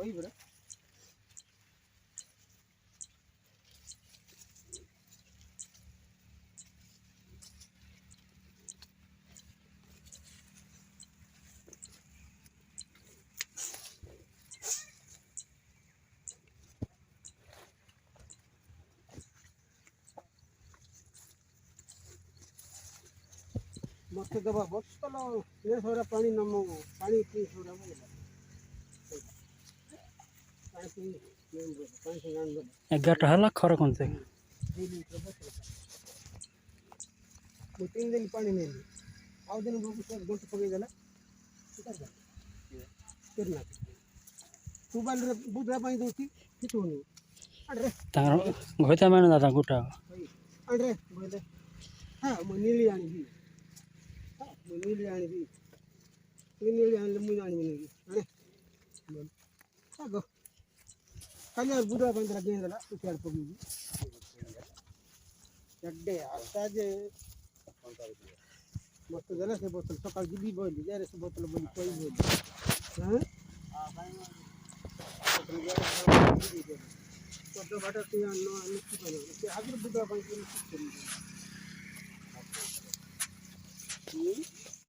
वही बड़ा मत दबा बोतल ये थोड़ा पानी नमो पानी पी थोड़ा बोला पानी पी पानी से जान दो 11টা ହେଲା ଖର କନ୍ତେ 2 लीटर बोतल मैं 3 दिन पानी नहीं ली आउ दिन बुक से गोट पकई देला कर दे करना तू बाल रे बुदरा पानी दोती किछ होनी अरे ତାଙ୍କର ଘଇତା ମାନେ ଦାଦା ଗୋଟା अरे बोले हां मैं नीली आनी भी मैं नीली आनी भी नीली आनी मुझे आनी नहीं अरे आगो खाली बुदरा पानी तेरा गेंद देला तू क्या पकई चड्डे आता जे मस्त देला से बोतल सकाळ की भी बोली यार से बोतल बोली कोई बोली हां तो बाटा तू नो निश्चित बनो के आगे बुदरा पानी के निश्चित करी